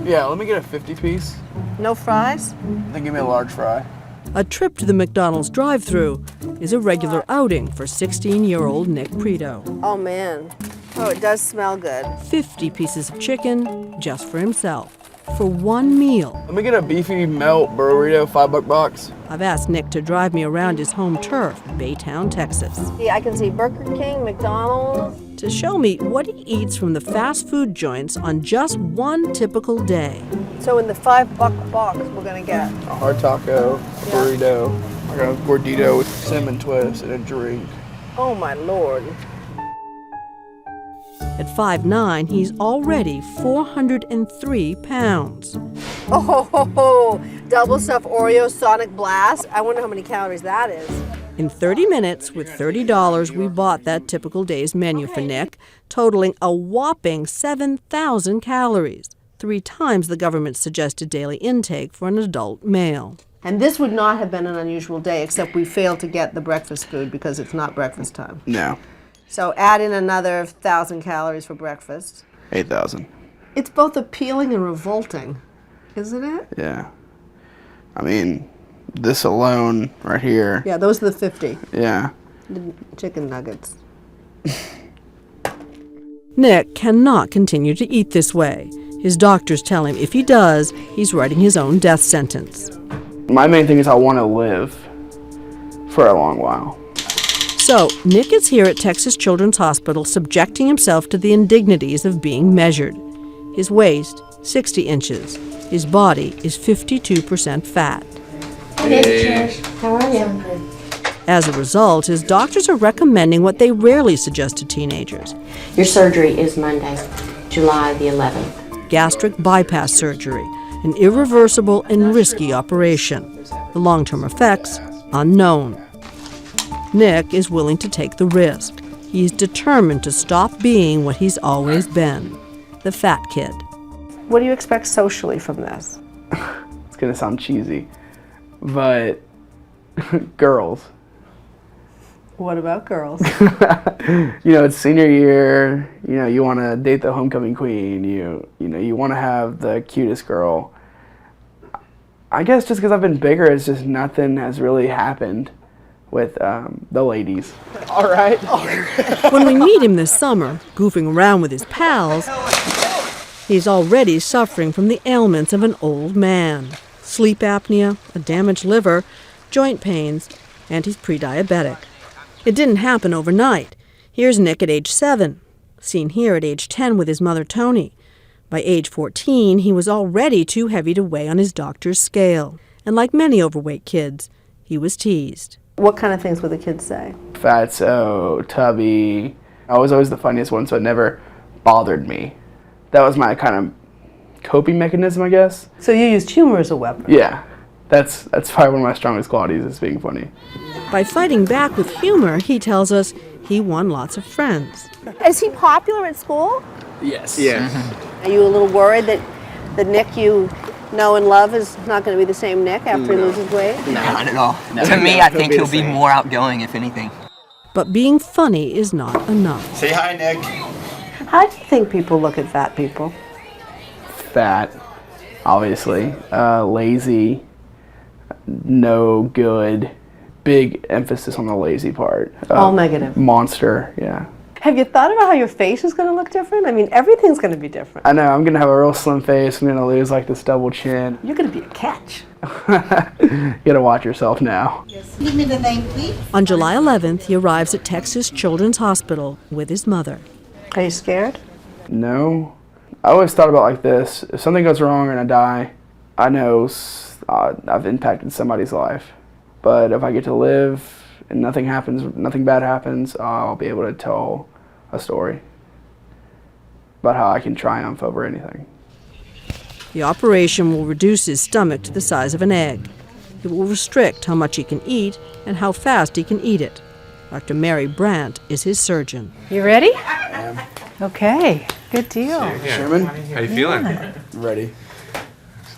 Yeah, let me get a 50 piece. No fries? Then give me a large fry. A trip to the McDonald's drive-thru is a regular outing for 16-year-old Nick Petro. Oh, man. Oh, it does smell good. 50 pieces of chicken just for himself, for one meal. Let me get a beefy melt burrito, $5 box. I've asked Nick to drive me around his home turf, Baytown, Texas, See, I can see Burger King, McDonald's. to show me what he eats from the fast food joints on just one typical day. So in the $5 box, we're gonna get. A hard taco, a burrito. I got a gordito with cinnamon twist and a drink. Oh my Lord. At 5'9", he's already 403 pounds. Oh, ho, ho, ho. Double stuffed Oreo Sonic Blast. I wonder how many calories that is. In 30 minutes, with $30, we bought that typical day's menu for Nick, totaling a whopping 7,000 calories, 3 times the government's suggested daily intake for an adult male. And this would not have been an unusual day, except we failed to get the breakfast food because it's not breakfast time. No, So add in another 1,000 calories for breakfast. 8,000. It's both appealing and revolting, isn't it? Yeah. I mean, this alone right here. Yeah, those are the 50. Yeah. The chicken nuggets. Nick cannot continue to eat this way. His doctors tell him if he does, he's writing his own death sentence. My main thing is I want to live for a long while. So, Nick is here at Texas Children's Hospital subjecting himself to the indignities of being measured. His waist, 60 inches. His body is 52% fat. Hey. How are you? As a result, his doctors are recommending what they rarely suggest to teenagers: Your surgery is Monday, July the 11th. gastric bypass surgery, an irreversible and risky operation. The long-term effects, unknown. Nick is willing to take the risk. He's determined to stop being what he's always been, the fat kid. What do you expect socially from this? It's going to sound cheesy, but girls. What about girls? You know, it's senior year. You know, you want to date the homecoming queen. You know, you want to have the cutest girl. I guess just because I've been bigger, it's just nothing has really happened with the ladies. All right. When we meet him this summer, goofing around with his pals, he's already suffering from the ailments of an old man. Sleep apnea, a damaged liver, joint pains, and he's pre-diabetic. It didn't happen overnight. Here's Nick at age 7, seen here at age 10 with his mother Tony. By age 14, he was already too heavy to weigh on his doctor's scale. And like many overweight kids, he was teased. What kind of things would the kids say? Fatso, tubby. I was always the funniest one, so it never bothered me. That was my kind of coping mechanism, I guess. So you used humor as a weapon? Yeah, that's probably one of my strongest qualities, is being funny. By fighting back with humor, he tells us he won lots of friends. Is he popular at school? Yes. Yeah. Are you a little worried that the Nick you know and love is not going to be the same Nick after he loses weight? No, not at all. To me, I think he'll be more outgoing, if anything. But being funny is not enough. Say hi, Nick. How do you think people look at fat people? Fat, obviously. Lazy, no good. Big emphasis on the lazy part. All negative. Monster, yeah. Have you thought about how your face is going to look different? I mean, everything's going to be different. I know, I'm going to have a real slim face. I'm going to lose like this double chin. You're going to be a catch. You got to watch yourself now. Give me the name, please. On July 11th, he arrives at Texas Children's Hospital with his mother. Are you scared? No. I always thought about like this. If something goes wrong and I die, I know I've impacted somebody's life. But if I get to live and nothing happens, nothing bad happens, I'll be able to tell a story about how I can triumph over anything. The operation will reduce his stomach to the size of an egg. It will restrict how much he can eat and how fast he can eat it. Dr. Mary Brandt is his surgeon. You ready? I am. Okay, good deal. Sherman? How you feeling? Ready.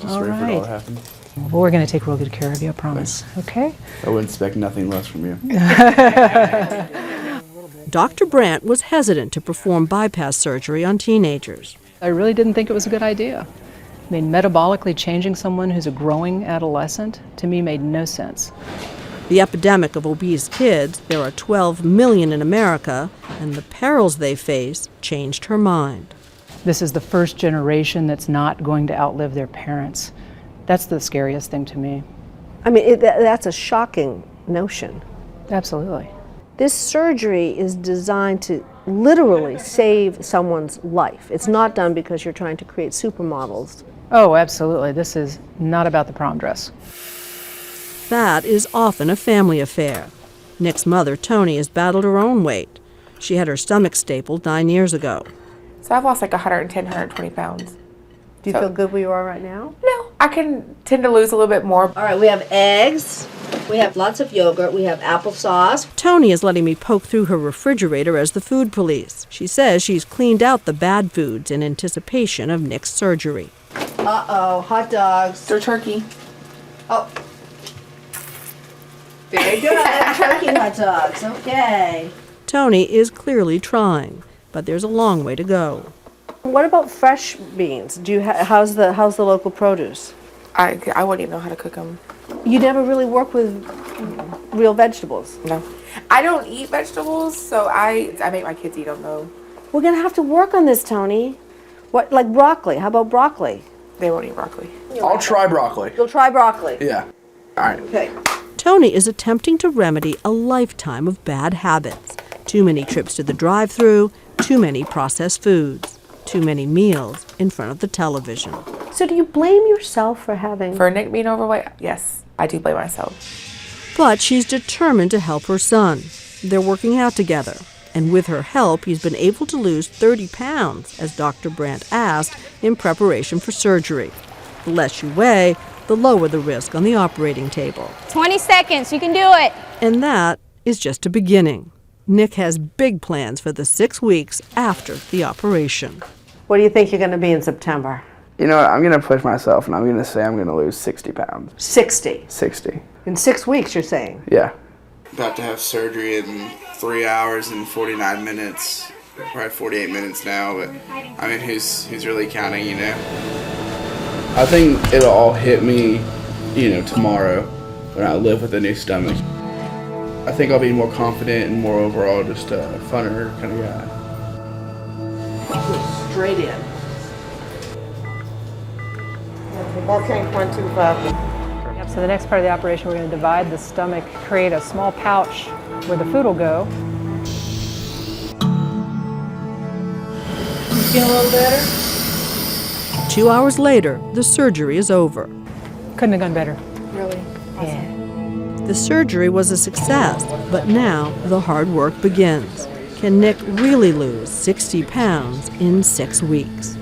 All ready for it all to right. happen. Well, we're going to take real good care of you, I promise. Okay? I would expect nothing less from you. Dr. Brandt was hesitant to perform bypass surgery on teenagers. I really didn't think it was a good idea. I mean, metabolically changing someone who's a growing adolescent, to me, made no sense. The epidemic of obese kids, there are 12 million in America, and the perils they face changed her mind. This is the first generation that's not going to outlive their parents. That's the scariest thing to me. I mean, that's a shocking notion. Absolutely. This surgery is designed to literally save someone's life. It's not done because you're trying to create supermodels. Oh, absolutely. This is not about the prom dress. That is often a family affair. Nick's mother, Tony, has battled her own weight. She had her stomach stapled 9 years ago. So I've lost like 110, 120 pounds. Do you feel good where you are right now? No, I can tend to lose a little bit more. All right, we have eggs, we have lots of yogurt, we have applesauce. Tony is letting me poke through her refrigerator as the food police. She says she's cleaned out the bad foods in anticipation of Nick's surgery. Uh-oh, hot dogs. Or turkey. Oh. Very good. Turkey hot dogs. Okay. Tony is clearly trying, but there's a long way to go. What about fresh beans? Do you how's the local produce? I wouldn't even know how to cook them. You never really work with real vegetables. No. I don't eat vegetables, so I make my kids eat them though. We're gonna have to work on this, Tony. What, like broccoli? How about broccoli? They won't eat broccoli. I'll try broccoli. You'll try broccoli. Yeah. All right. Okay. Tony is attempting to remedy a lifetime of bad habits. Too many trips to the drive-thru, too many processed foods, too many meals in front of the television. So do you blame yourself for having... For Nick being overweight, yes, I do blame myself. But she's determined to help her son. They're working out together. And with her help, he's been able to lose 30 pounds, as Dr. Brandt asked, in preparation for surgery. The less you weigh, the lower the risk on the operating table. 20 seconds, you can do it. And that is just a beginning. Nick has big plans for the 6 weeks after the operation. What do you think you're going to be in September? You know what? I'm going to push myself, and I'm going to say I'm going to lose 60 pounds. 60. 60. In 6 weeks, you're saying? Yeah. About to have surgery in 3 hours and 49 minutes. Probably 48 minutes now, but I mean, who's really counting, you know? I think it'll all hit me, tomorrow when I live with a new stomach. I think I'll be more confident and more overall just a funner kind of guy. Straight in. Okay, 125. So the next part of the operation, we're going to divide the stomach, create a small pouch where the food will go. You feel a little better? 2 hours later, the surgery is over. Couldn't have gone better. Really? Yeah. The surgery was a success, but now the hard work begins. Can Nick really lose 60 pounds in 6 weeks?